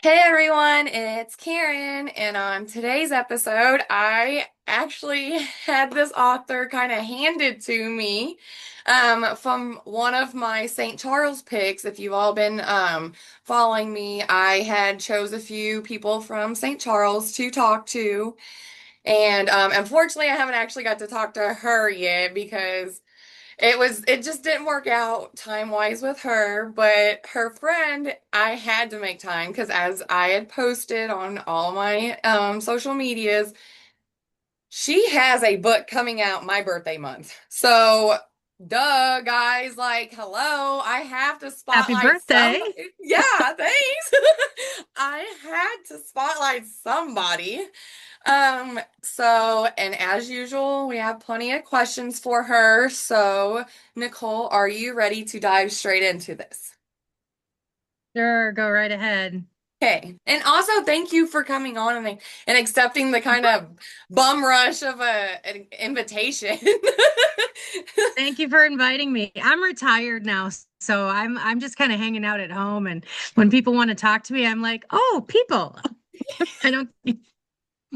Hey everyone, it's Karen, and on today's episode, I actually had this author kind of handed to me from one of my St. Charles picks. If you've all been following me, I had chose a few people from St. Charles to talk to, and unfortunately, I haven't actually got to talk to her yet because it just didn't work out time-wise with her, but her friend, I had to make time because as I had posted on all my social medias, she has a book coming out my birthday month. So, duh, guys, like, hello, I have to Happy spotlight birthday. somebody. Yeah, thanks. I had to spotlight somebody. And as usual, we have plenty of questions for her. So, Nicole, are you ready to dive straight into this? Sure, go right ahead. Okay. And also, thank you for coming on and accepting the kind of bum rush of an invitation. Thank you for inviting me. I'm retired now, so I'm just kind of hanging out at home and when people want to talk to me, I'm like, "Oh, people." I don't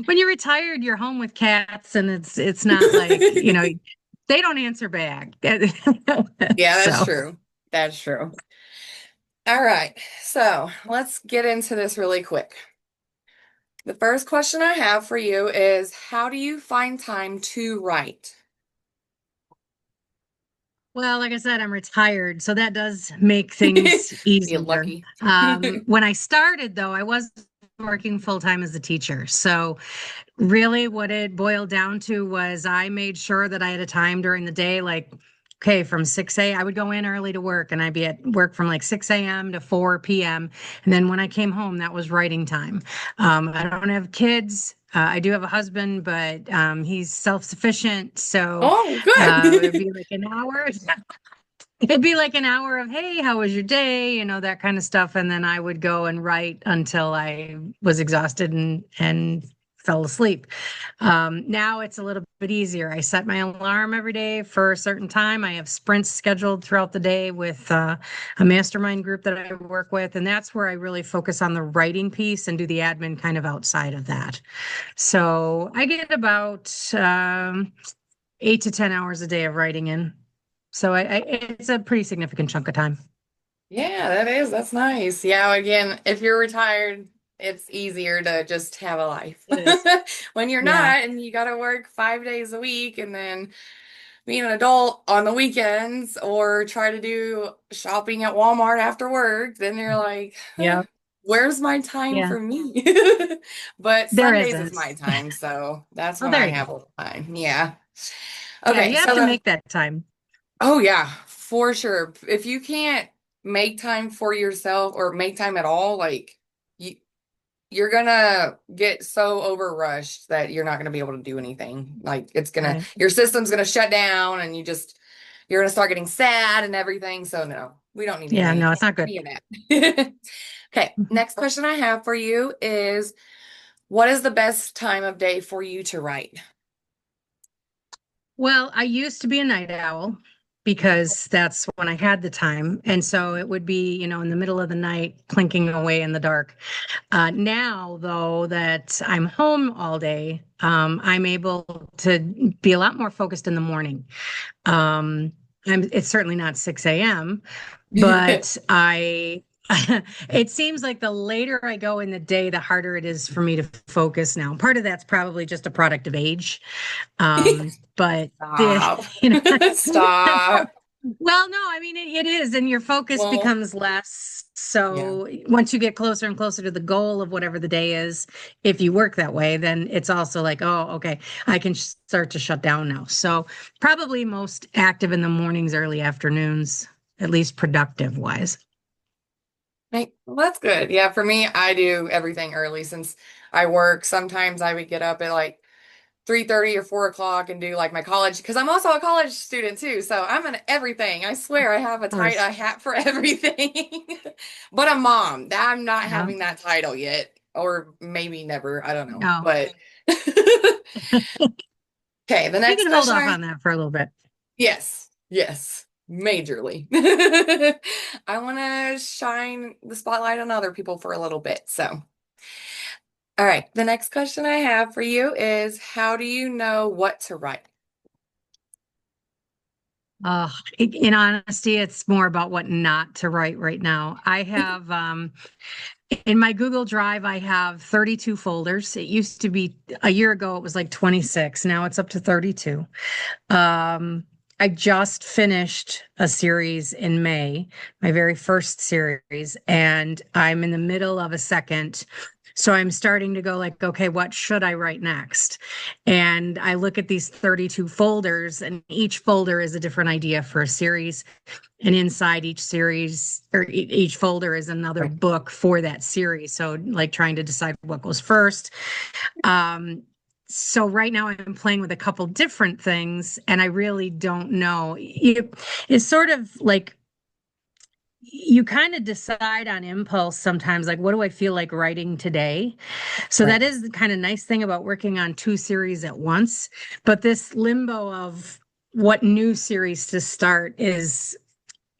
When you're retired, you're home with cats and it's not like, they don't answer back. Yeah, that's So, true. That's true. All right. So, let's get into this really quick. The first question I have for you is how do you find time to write? well, like I said, I'm retired, so that does make things You're easier. lucky. When I started, though, I was working full time as a teacher. So really, what it boiled down to was I made sure that I had a time during the day, like, okay, from 6 a. I would go in early to work and I'd be at work from like 6 a.m. to 4 p.m. And then when I came home, that was writing time. I don't have kids. I do have a husband, but he's self-sufficient. So Oh, it'd good. be like an hour. It'd be like an hour of, hey, how was your day? That kind of stuff. And then I would go and write until I was exhausted and fell asleep. Now it's a little bit easier. I set my alarm every day for a certain time. I have sprints scheduled throughout the day with a mastermind group that I work with. And that's where I really focus on the writing piece and do the admin kind of outside of that. So I get about 8 to 10 hours a day of writing in. So it's a pretty significant chunk of time. Yeah, that is. That's nice. Yeah, again, if you're retired, it's easier to just have a life. It is. When you're Yeah. not and you got to work 5 days a week and then be an adult on the weekends or try to do shopping at Walmart after work, then you're like, huh, Yeah. where's my time Yeah. for me? But There Sundays is isn't. my time, so that's Oh, when there I you have go. a little time. Yeah. Yeah, Okay, you have so to the make that time. oh yeah, for sure. If you can't make time for yourself or make time at all, like you you're gonna get so overrushed that you're not gonna be able to do anything. Like it's gonna Right. your system's gonna shut down and you're gonna start getting sad and everything. So no, we don't need Yeah, no, it's not good. any of that. Okay, next question I have for you is what is the best time of day for you to write? Well, I used to be a night owl because that's when I had the time. And so it would be, in the middle of the night, clinking away in the dark. Now, though, that I'm home all day, I'm able to be a lot more focused in the morning. Um, it's certainly not 6 a.m., but it seems like the later I go in the day, the harder it is for me to focus now. Part of that's probably just a product of age. But Stop. you know, Stop. well, no, I mean, it is, and your focus Well, becomes less. yeah. So once you get closer and closer to the goal of whatever the day is, if you work that way, then it's also like, oh, okay, I can start to shut down now. So probably most active in the mornings, early afternoons, at least productive wise. Well, that's good. Yeah, for me, I do everything early since I work. Sometimes I would get up at like 3:30 or 4 o'clock and do like my college because I'm also a college student too. So I'm in everything. I swear I have Of a course. hat for everything. But a mom, I'm not Yeah. having that title yet, or maybe never. I don't know. No, But okay, the you next can hold question off I on that for a little bit. yes, yes. majorly. I want to shine the spotlight on other people for a little bit. So, all right, the next question I have for you is how do you know what to write? Uh, in honesty, it's more about what not to write right now. I have in my Google Drive, I have 32 folders. It used to be a year ago, it was like 26. Now it's up to 32. Um, I just finished a series in May, my very first series, and I'm in the middle of a second. So I'm starting to go like, okay, what should I write next? And I look at these 32 folders, and each folder is a different idea for a series. And inside each series or each folder is another Right. book for that series. So, like trying to decide what goes first. Um, so right now I'm playing with a couple different things and I really don't know. It's sort of like you kind of decide on impulse sometimes, like, what do I feel like writing today? So Right. that is the kind of nice thing about working on two series at once. But this limbo of what new series to start is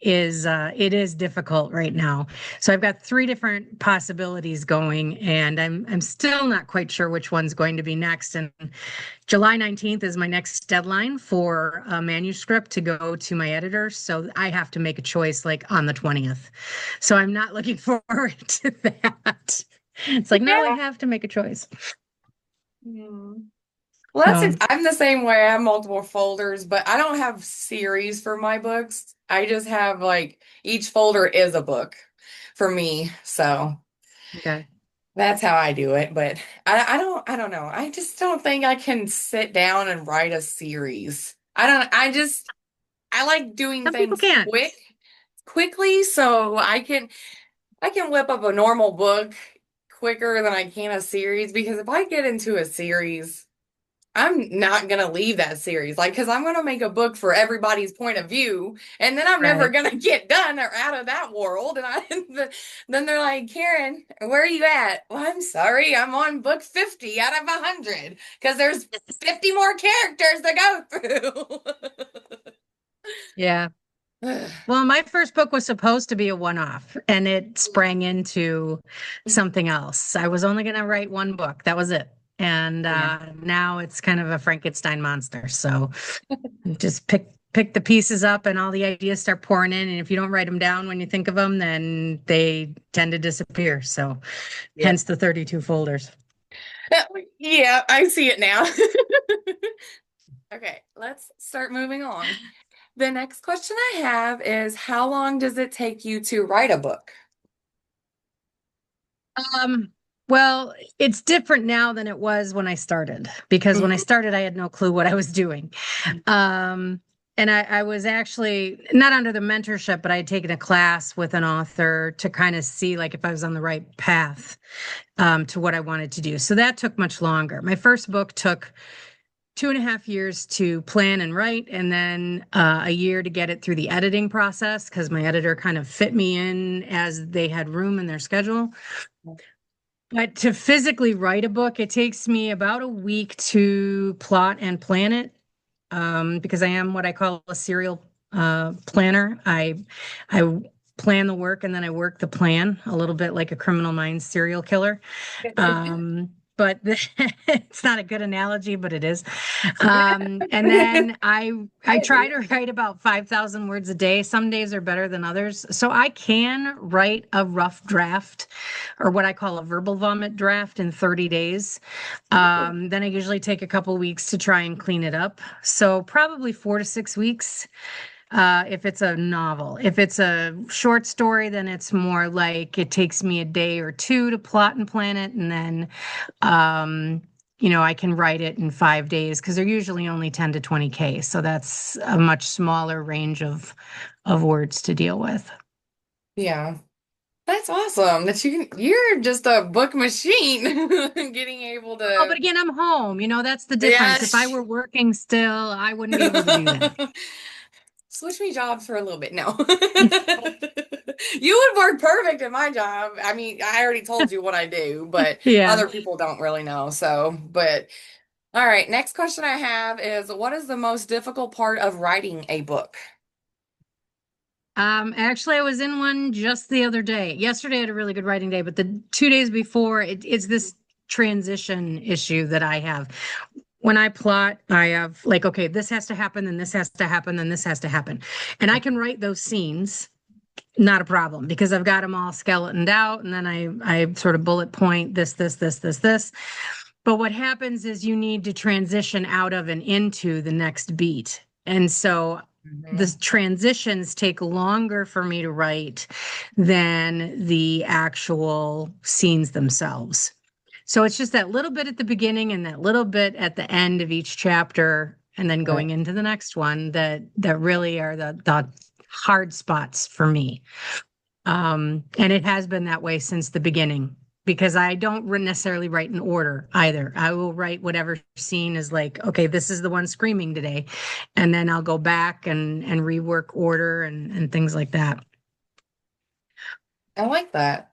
it is difficult right now. So I've got three different possibilities going, and I'm still not quite sure which one's going to be next. And July 19th is my next deadline for a manuscript to go to my editor. So I have to make a choice like on the 20th. So I'm not looking forward to that. It's like, no, I Yeah. have to make a choice. Hmm. Well, So I'm the same way. I have multiple folders, but I don't have series for my books. I just have like each folder is a book for me. So okay. that's how I do it. But I don't know. I just don't think I can sit down and write a series. I like doing Some people things can. quickly, so I can whip up a normal book quicker than I can a series because if I get into a series, I'm not gonna leave that series. Like, because I'm gonna make a book for everybody's point of view, and then I'm never Right. gonna get done or out of that world. And then they're like, Karen, where are you at? Well, I'm sorry, I'm on book 50 out of 100 because there's 50 more characters to go Yeah. through. Well, my first book was supposed to be a one-off and it sprang into something else. I was only going to write one book. That was it. And Yeah. now it's kind of a Frankenstein monster. So just pick the pieces up and all the ideas start pouring in. And if you don't write them down when you think of them, then they tend to disappear. So Yep. hence the 32 folders. Yeah, I see it now. Okay, let's start moving on. The next question I have is how long does it take you to write a book? Um, well, it's different now than it was when I started because when I Mhm. started, I had no clue what I was doing. Um, and I was actually not under the mentorship, but I had taken a class with an author to kind of see like if I was on the right path to what I wanted to do. So that took much longer. My first book took 2.5 years to plan and write, and then a year to get it through the editing process because my editor kind of fit me in as they had room in their schedule. But to physically write a book, it takes me about a week to plot and plan it, because I am what I call a serial planner. I plan the work and then I work the plan a little bit like a Criminal Minds serial killer. But it's not a good analogy, but it is. And then I I try agree. to write about 5,000 words a day. Some days are better than others. So I can write a rough draft or what I call a verbal vomit draft in 30 days. Then I usually take a couple weeks to try and clean it up. So probably 4 to 6 weeks if it's a novel. If it's a short story, then it's more like it takes me a day or two to plot and plan it, and then um, I can write it in 5 days because they're usually only 10 to 20K. So that's a much smaller range of words to deal with. Yeah. That's awesome that you're just a book machine getting able Oh, but to again, I'm home. That's the yeah. difference. If I were working still, I wouldn't be able to do that. Switch me jobs for a little bit. No. You would work perfect in my job. I mean, I already told you what I do, but Yeah. other people don't really know. So, but all right, next question I have is what is the most difficult part of writing a book? Actually, I was in one just the other day. Yesterday I had a really good writing day, but the 2 days before, it's this transition issue that I have. When I plot, I have like, okay, this has to happen, then this has to happen, then this has to happen. And I can write those scenes, not a problem, because I've got them all skeletoned out, and then I sort of bullet point this. But what happens is you need to transition out of and into the next beat. And so the Mhm. transitions take longer for me to write than the actual scenes themselves. So it's just that little bit at the beginning and that little bit at the end of each chapter and then Right. going into the next one that really are the hard spots for me. And it has been that way since the beginning because I don't necessarily write in order either. I will write whatever scene is like, okay, this is the one screaming today. And then I'll go back and rework order and things like that. I like that.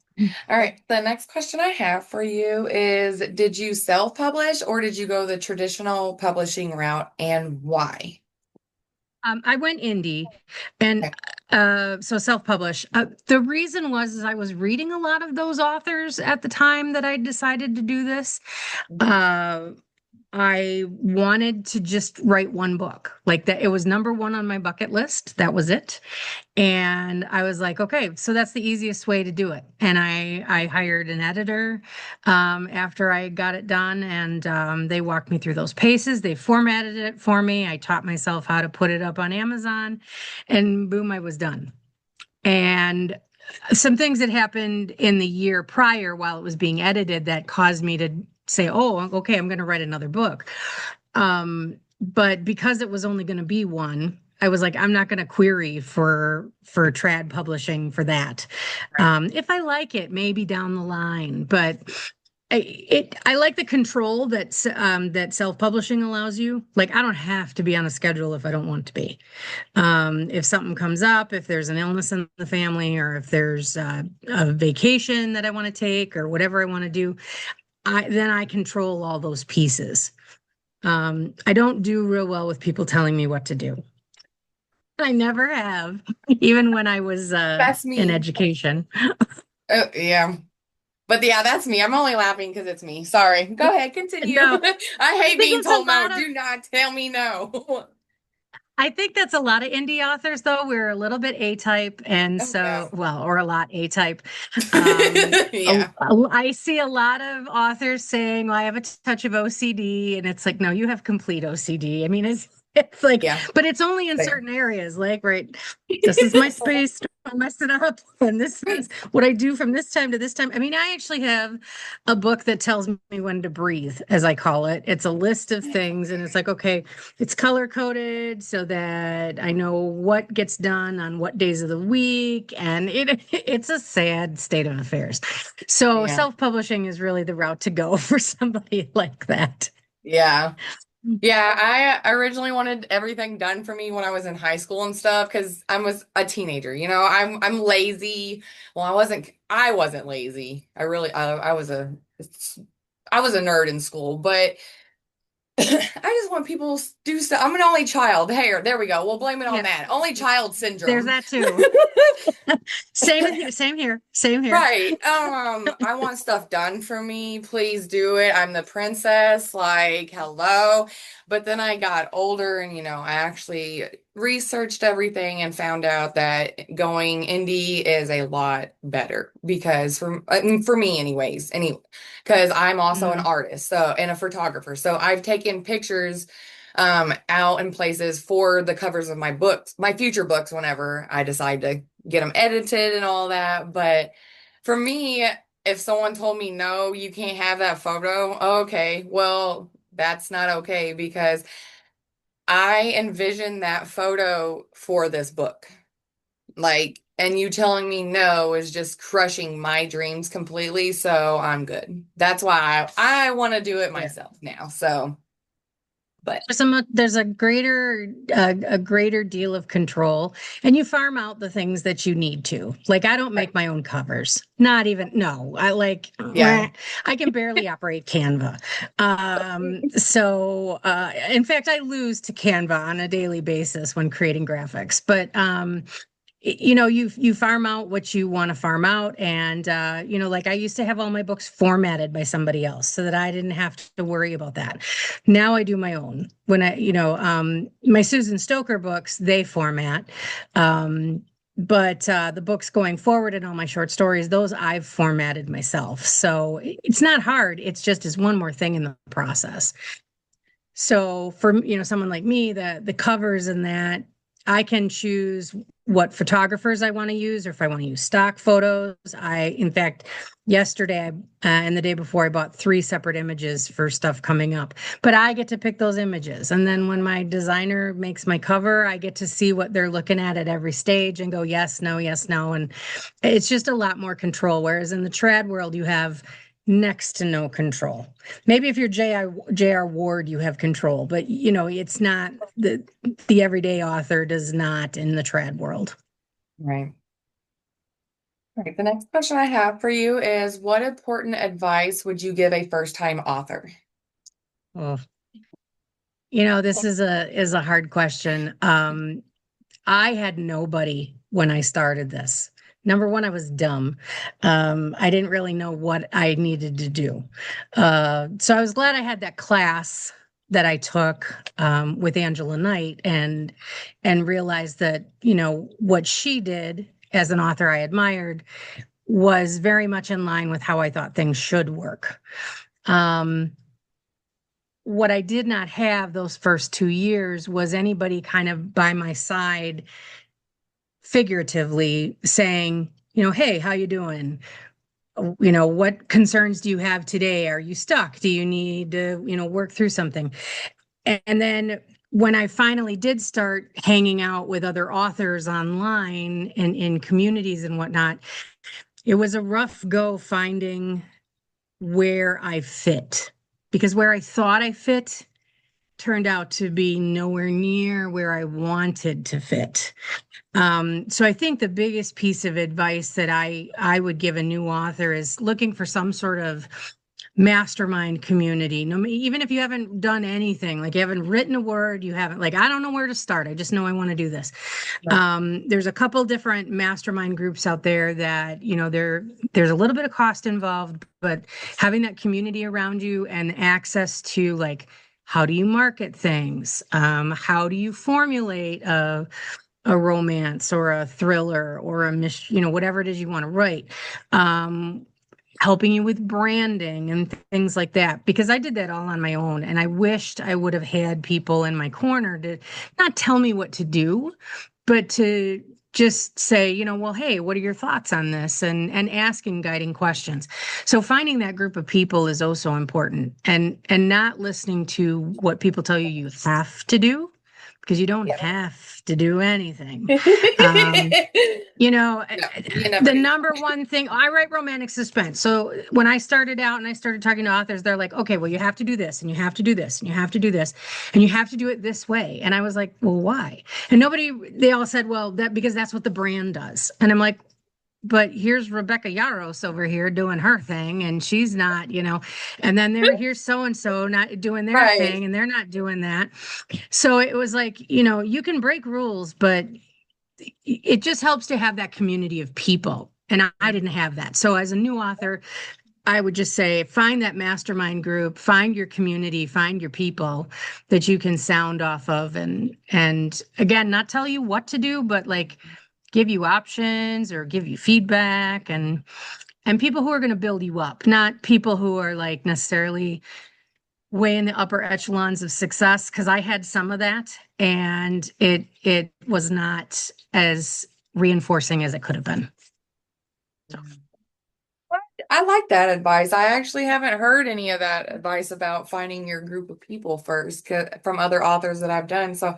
All right. The next question I have for you is, did you self-publish or did you go the traditional publishing route and why? I went indie and Okay. so self-publish. The reason was is I was reading a lot of those authors at the time that I decided to do this. Uh, I wanted to just write one book. Like that, it was number one on my bucket list. That was it. And I was like, okay, so that's the easiest way to do it. And I hired an editor after I got it done, and they walked me through those paces. They formatted it for me. I taught myself how to put it up on Amazon, and boom, I was done. And some things that happened in the year prior while it was being edited that caused me to say, oh, okay, I'm going to write another book. But because it was only going to be one, I was like, I'm not going to query for trad publishing for that. Right. If I like it, maybe down the line, but I like the control that self-publishing allows you. Like I don't have to be on a schedule if I don't want to be. If something comes up, if there's an illness in the family, or if there's a vacation that I want to take, or whatever I want to do, then I control all those pieces. I don't do real well with people telling me what to do. I never have, even when I was That's in me. education. Yeah. But yeah, that's me. I'm only laughing because it's me. Sorry. Go ahead, continue. No, I I hate think being that's a told no. lot of Do not tell me no. I think that's a lot of indie authors, though. We're a little bit A-type, and Oh yeah. so, well, or a lot A-type. Um, Yeah. I see a lot of authors saying, "Well, I have a touch of OCD," and it's like, no, you have complete OCD. I mean, it's like, Yeah. but it's only in Fair. certain areas. Like, right, this is my space. Don't mess it up, and this is what I do from this time to this time. I mean, I actually have a book that tells me when to breathe, as I call it. It's a list of things, and it's like, okay. It's color coded so that I know what gets done on what days of the week, and it's a sad state of affairs. So Yeah. self-publishing is really the route to go for somebody like that. Yeah. Yeah, I originally wanted everything done for me when I was in high school and stuff because I was a teenager. I'm lazy. Well, I wasn't lazy. I was a nerd in school, but I just want people to do stuff. I'm an only child. Hey, there we go. We'll blame it on Yeah, that. Only child there's syndrome. that too. Same here, same here, same here. Right. I want stuff done for me. Please do it. I'm the princess. Like, hello. But then I got older and, I actually researched everything and found out that going indie is a lot better because for me anyways, because I'm also an Mm. artist, so and a photographer. So I've taken pictures out in places for the covers of my books, my future books whenever I decide to get them edited and all that. But for me, if someone told me, no, you can't have that photo, okay, well, that's not okay because I envisioned that photo for this book. Like, and you telling me no is just crushing my dreams completely. So I'm good. That's why I want to do it Yeah. myself now. So, but There's a greater deal of control, and you farm out the things that you need to. Like I don't right. make my own covers. Not even no. I like Yeah. I can barely operate Canva. So in fact I lose to Canva on a daily basis when creating graphics. But you farm out what you want to farm out, and like I used to have all my books formatted by somebody else so that I didn't have to worry about that. Now I do my own. When my Susan Stoker books, they format. But the books going forward and all my short stories, those I've formatted myself. So it's not hard. It's just is one more thing in the process. So for someone like me, the covers and that, I can choose what photographers I want to use, or if I want to use stock photos. In fact, yesterday and the day before, I bought three separate images for stuff coming up. But I get to pick those images, and then when my designer makes my cover, I get to see what they're looking at every stage and go yes, no, and it's just a lot more control. Whereas in the trad world, you have next to no control. Maybe if you're J.R. Ward, you have control, but it's not the everyday author does not in the trad world. Right. Right. The next question I have for you is what important advice would you give a first-time author? Oh, this is a hard question. I had nobody when I started this. Number one, I was dumb. I didn't really know what I needed to do. So I was glad I had that class that I took with Angela Knight and realized that, what she did as an author I admired was very much in line with how I thought things should work. What I did not have those first 2 years was anybody kind of by my side figuratively saying, hey, how you doing? What concerns do you have today? Are you stuck? Do you need to, work through something? And then when I finally did start hanging out with other authors online and in communities and whatnot, it was a rough go finding where I fit, because where I thought I fit turned out to be nowhere near where I wanted to fit. So I think the biggest piece of advice that I would give a new author is looking for some sort of mastermind community. No, even if you haven't done anything, like you haven't written a word, you haven't, like, I don't know where to start. I just know I want to do this. Right. There's a couple different mastermind groups out there that, there's a little bit of cost involved, but having that community around you and access to, like, how do you market things? How do you formulate a romance or a thriller or whatever it is you want to write, helping you with branding and things like that, because I did that all on my own, and I wished I would have had people in my corner to not tell me what to do, but to just say, well, hey, what are your thoughts on this, and asking guiding questions. So finding that group of people is also important, and not listening to what people tell you have to do, because you don't Yeah. have to do anything. Um, No, you never the do. number one thing, I write romantic suspense. So when I started out and I started talking to authors, they're like, okay, well, you have to do this, and you have to do this, and you have to do this, and you have to do it this way. And I was like, well, why? And they all said, well, because that's what the brand does. And I'm like, but here's Rebecca Yaros over here doing her thing, and she's not, and then here's so and so not doing their Right. thing, and they're not doing that. So it was like, you can break rules, but it just helps to have that community of people. And I didn't have that. So as a new author, I would just say find that mastermind group, find your community, find your people that you can sound off of, and again, not tell you what to do, but like give you options or give you feedback, and people who are going to build you up, not people who are like necessarily way in the upper echelons of success, because I had some of that, and it was not as reinforcing as it could have been. So, I like that advice. I actually haven't heard any of that advice about finding your group of people first from other authors that I've done. So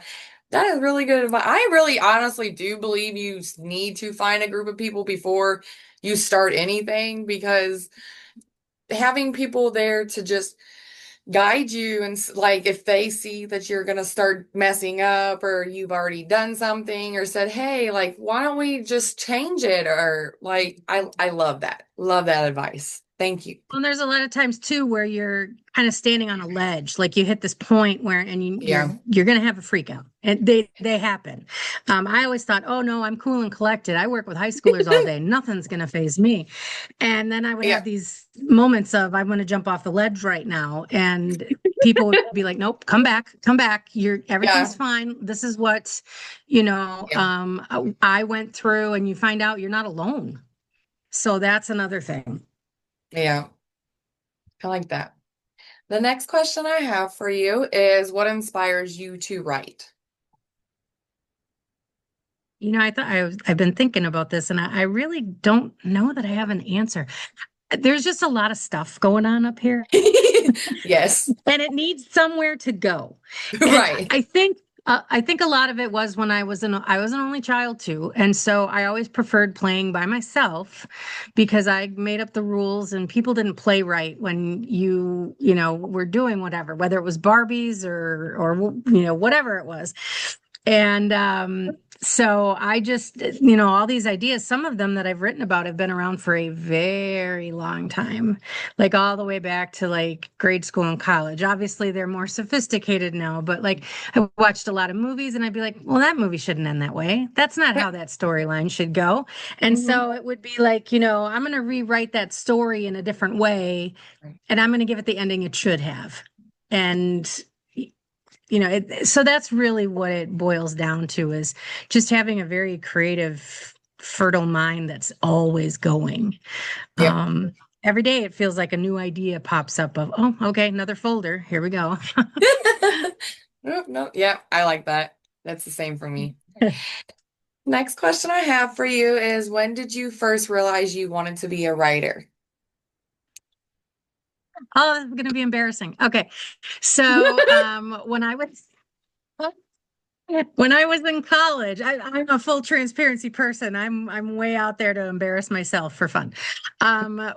that is really good advice. I really honestly do believe you need to find a group of people before you start anything, because having people there to just guide you and like if they see that you're going to start messing up or you've already done something or said, hey, like why don't we just change it, or like I love that advice. Thank you. Well, there's a lot of times too where you're kind of standing on a ledge, like you hit this point where, and Yeah. you're going to have a freak out, and they happen. I always thought, oh no, I'm cool and collected. I work with high schoolers all day. Nothing's going to faze me. And then I would Yeah. have these moments of I'm going to jump off the ledge right now, and people would be like, nope, come back, come back. Everything's Yeah. fine. This is what, Yeah. I went through, and you find out you're not alone. So that's another thing. Yeah. I like that. The next question I have for you is what inspires you to write? I've been thinking about this, and I really don't know that I have an answer. There's just a lot of stuff going on up here, Yes. and it needs somewhere to go. And Right. I think a lot of it was when I was an only child too, and so I always preferred playing by myself because I made up the rules, and people didn't play right when were doing whatever, whether it was Barbies or whatever it was. And so I just, all these ideas, some of them that I've written about have been around for a very long time, like all the way back to like grade school and college. Obviously, they're more sophisticated now, but like I watched a lot of movies and I'd be like, well, that movie shouldn't end that way. That's not how that storyline should go. And Mhm. so it would be like, I'm going to rewrite that story in a different way and I'm going to give it the ending it should have. And so that's really what it boils down to is just having a very creative, fertile mind that's always going. Yep. Every day it feels like a new idea pops up of, oh, okay, another folder. Here we go. Nope, nope. Yep. I like that. That's the same for me. Next question I have for you is when did you first realize you wanted to be a writer? Oh, this is going to be embarrassing. Okay. So, when I was in college, I'm a full transparency person. I'm way out there to embarrass myself for fun.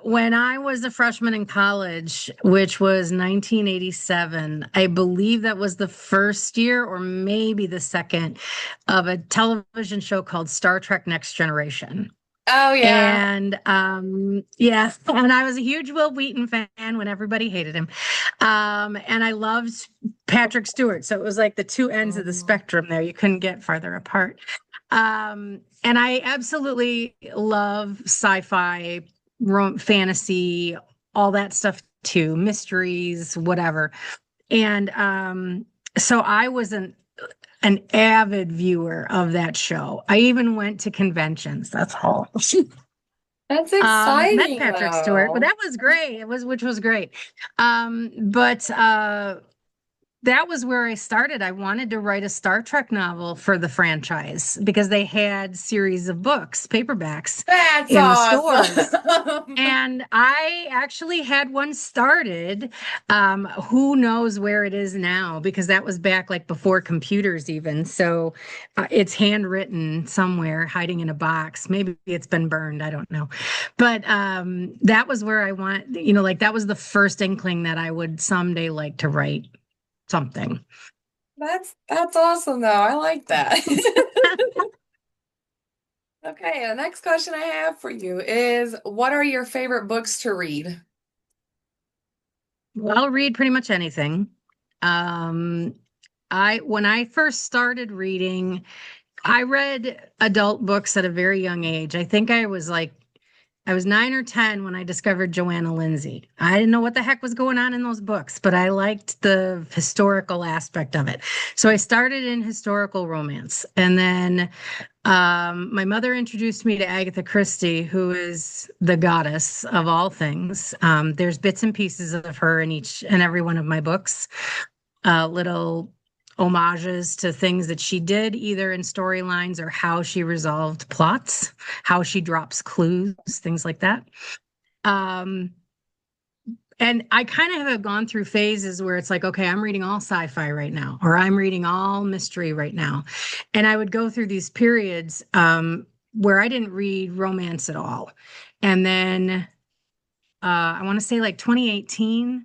When I was a freshman in college, which was 1987, I believe that was the first year or maybe the second of a television show called Star Trek Next Generation. Oh yeah. And yeah, and I was a huge Will Wheaton fan when everybody hated him. And I loved Patrick Stewart. So it was like the two ends of the Mhm. spectrum there. You couldn't get farther apart. And I absolutely love sci-fi, fantasy, all that stuff too, mysteries, whatever. And so I was an avid viewer of that show. I even went to conventions. That's all. That's Met exciting Patrick Stewart, but though. that was great. Which was great. But that was where I started. I wanted to write a Star Trek novel for the franchise because they had series of books, paperbacks That's in the stores. awesome. And I actually had one started. Who knows where it is now? Because that was back like before computers even. So it's handwritten somewhere, hiding in a box. Maybe it's been burned. I don't know. But that was where I want, like that was the first inkling that I would someday like to write something. That's awesome though. I like that. Okay, the next question I have for you is what are your favorite books to read? Well, I'll read pretty much anything. Um, when I first started reading, I read adult books at a very young age. I was 9 or 10 when I discovered Joanna Lindsay. I didn't know what the heck was going on in those books, but I liked the historical aspect of it. So I started in historical romance. And then my mother introduced me to Agatha Christie, who is the goddess of all things. There's bits and pieces of her in each and every one of my books, little homages to things that she did, either in storylines or how she resolved plots, how she drops clues, things like that. Um, and I kind of have gone through phases where it's like, okay, I'm reading all sci-fi right now, or I'm reading all mystery right now. And I would go through these periods where I didn't read romance at all. And then I want to say like 2018,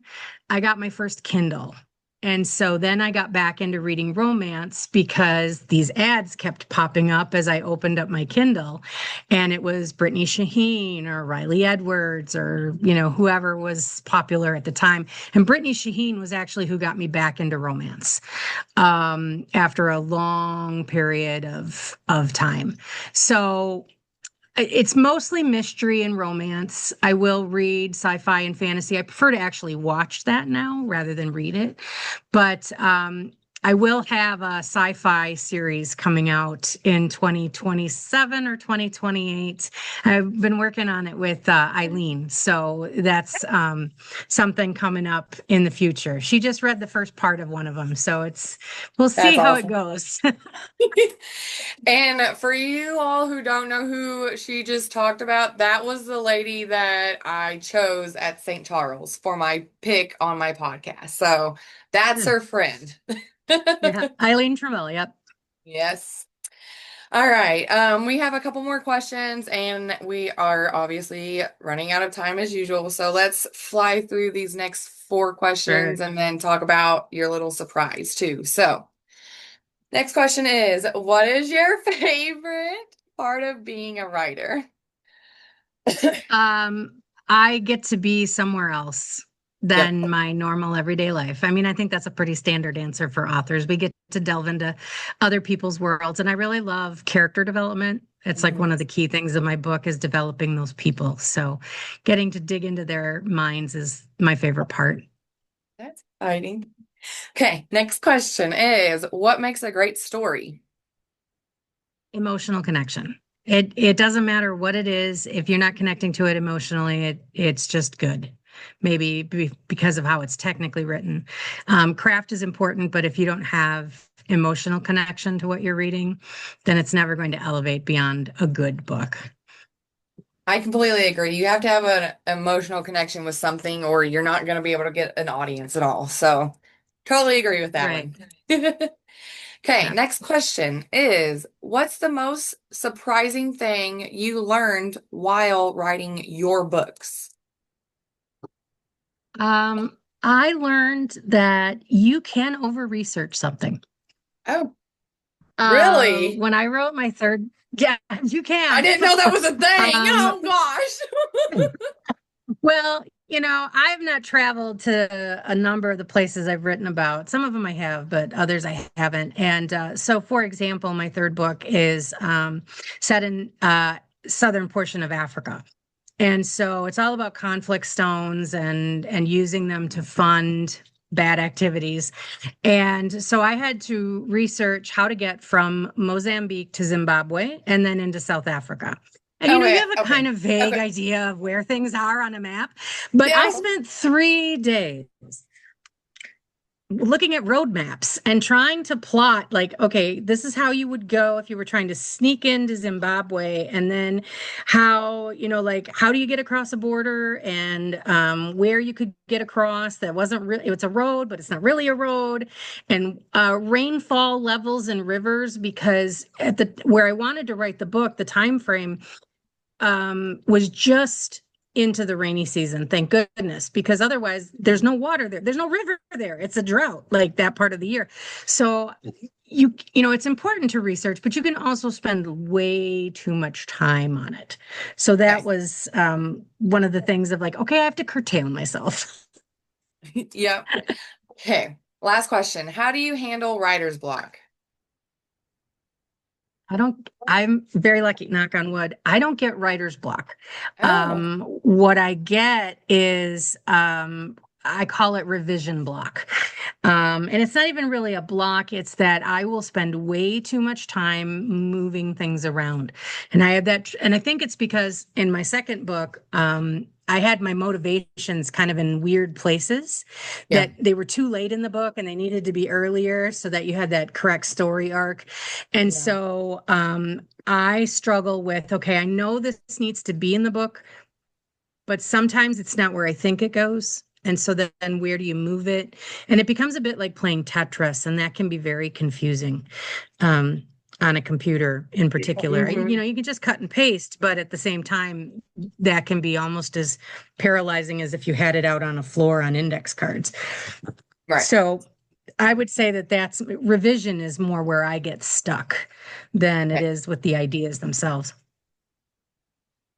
I got my first Kindle. And so then I got back into reading romance because these ads kept popping up as I opened up my Kindle. And it was Brittany Shaheen or Riley Edwards or, whoever was popular at the time. And Brittany Shaheen was actually who got me back into romance after a long period of time. So it's mostly mystery and romance. I will read sci-fi and fantasy. I prefer to actually watch that now rather than read it. But I will have a sci-fi series coming out in 2027 or 2028. I've been working on it with Eileen. So that's something coming up in the future. She just read the first part of one of them. So we'll see That's how it awesome. goes. And for you all who don't know who she just talked about, that was the lady that I chose at St. Charles for my pick on my podcast. So that's her friend. Yeah, Eileen Trammell. Yep. Yes. All right. We have a couple more questions and we are obviously running out of time as usual. So let's fly through these next four Sure. questions and then talk about your little surprise too. So, next question is, what is your favorite part of being a writer? I get to be somewhere else Yep. than my normal everyday life. I mean, I think that's a pretty standard answer for authors. We get to delve into other people's worlds, and I really love character development. It's like one Mhm. of the key things of my book is developing those people. So getting to dig into their minds is my favorite part. That's exciting. Okay, next question is, what makes a great story? Emotional connection. It doesn't matter what it is. If you're not connecting to it emotionally, it's just good. Maybe because of how it's technically written. Craft is important, but if you don't have emotional connection to what you're reading, then it's never going to elevate beyond a good book. I completely agree. You have to have an emotional connection with something, or you're not going to be able to get an audience at all. So, totally agree with that Right. one. Okay, Yeah. next question is, what's the most surprising thing you learned while writing your books? I learned that you can over research something. Oh, really? When I wrote my third, yeah, you I can. didn't know that was a thing. Um, Oh gosh. Well, I've not traveled to a number of the places I've written about. Some of them I have, but others I haven't. And so, for example, my third book is set in southern portion of Africa. And so it's all about conflict stones and using them to fund bad activities. And so I had to research how to get from Mozambique to Zimbabwe and then into South Africa. And you Okay, have a kind okay, of vague okay. idea of where things are on a map, but I Yeah. spent 3 days looking at road maps and trying to plot like, okay, this is how you would go if you were trying to sneak into Zimbabwe, and then how, like how do you get across a border, and where you could get across that wasn't really, it's a road but it's not really a road, and rainfall levels and rivers, because at the where I wanted to write the book, the time frame was just into the rainy season, thank goodness, because otherwise there's no water there. There's no river there. It's a drought like that part of the year. So it's important to research, but you can also spend way too much time on it. So that Okay. was one of the things of like, okay, I have to curtail myself. Yep. Okay. Last question. How do you handle writer's block? I'm very lucky, knock on wood. I don't get writer's block. Oh, What I get is, I call it revision block. And it's not even really a block. It's that I will spend way too much time moving things around. And I have that, and I think it's because in my second book, I had my motivations kind of in weird places, yeah. that they were too late in the book and they needed to be earlier so that you had that correct story arc. And Yeah. so I struggle with, okay, I know this needs to be in the book, but sometimes it's not where I think it goes. And so then where do you move it? And it becomes a bit like playing Tetris, and that can be very confusing um, on a computer in particular. Hmm. You can just cut and paste, but at the same time, that can be almost as paralyzing as if you had it out on a floor on index cards. Right. So I would say that that's revision is more where I get stuck than it Okay, is with the ideas themselves.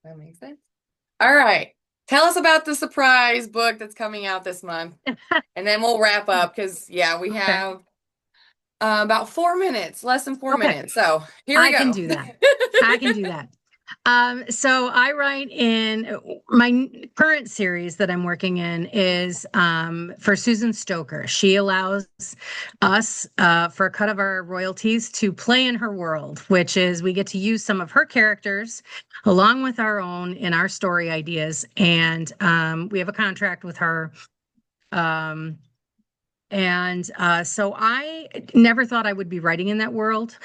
that makes sense. All right. Tell us about the surprise book that's coming out this month, and then we'll wrap up because, yeah, we Okay. have about 4 minutes, less than four Okay. minutes. So here we I can go. do that. I can do that. So I write in my current series that I'm working in is for Susan Stoker. She allows us, for a cut of our royalties, to play in her world, which is we get to use some of her characters along with our own in our story ideas. And we have a contract with her. Um, so I never thought I would be writing in that world,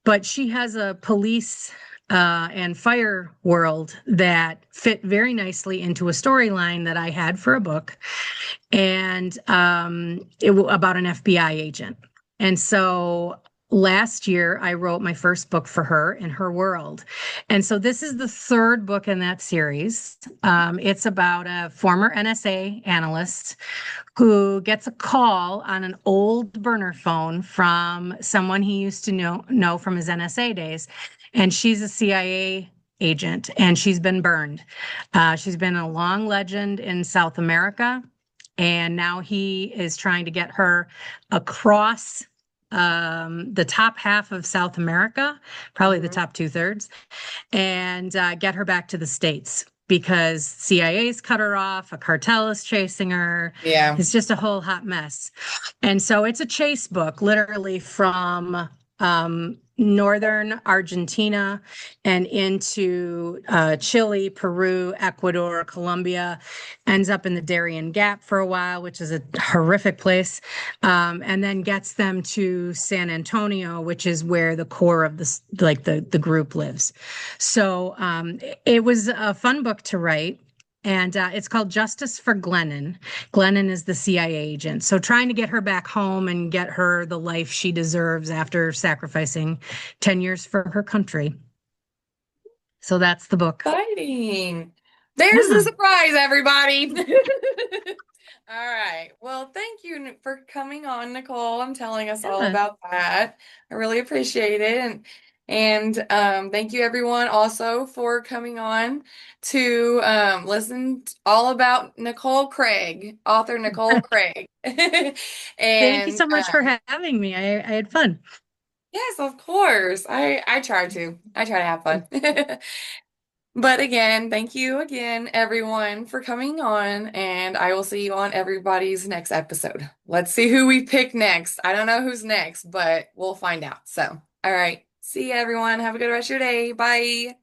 but she has a police and fire world that fit very nicely into a storyline that I had for a book, and about an FBI agent. And so last year, I wrote my first book for her in her world. And so this is the third book in that series. It's about a former NSA analyst who gets a call on an old burner phone from someone he used to know from his NSA days. And she's a CIA agent and she's been burned. She's been a long legend in South America. And now he is trying to get her across the top half of South America, probably the Mhm. top two-thirds, and get her back to the States because CIA's cut her off, a cartel is chasing her. Yeah. It's just a whole hot mess. And so it's a chase book, literally from northern Argentina and into Chile, Peru, Ecuador, Colombia, ends up in the Darien Gap for a while, which is a horrific place, and then gets them to San Antonio, which is where the core of the group lives. So it was a fun book to write. And it's called Justice for Glennon. Glennon is the CIA agent. So trying to get her back home and get her the life she deserves after sacrificing 10 years for her country. So that's the book. Exciting. There's the Yeah. surprise, everybody. All right. Well, thank you for coming on, Nicole, and telling us all Yeah. about that. I really appreciate it. And thank you everyone also for coming on to listen all about Nicole Craig, author Nicole Craig. Thank you And so much for having me. I had fun. yes, of course. I try to. I try to have fun. But again, thank you again, everyone, for coming on, and I will see you on everybody's next episode. Let's see who we pick next. I don't know who's next, but we'll find out. So, all right. See you, everyone. Have a good rest of your day. Bye.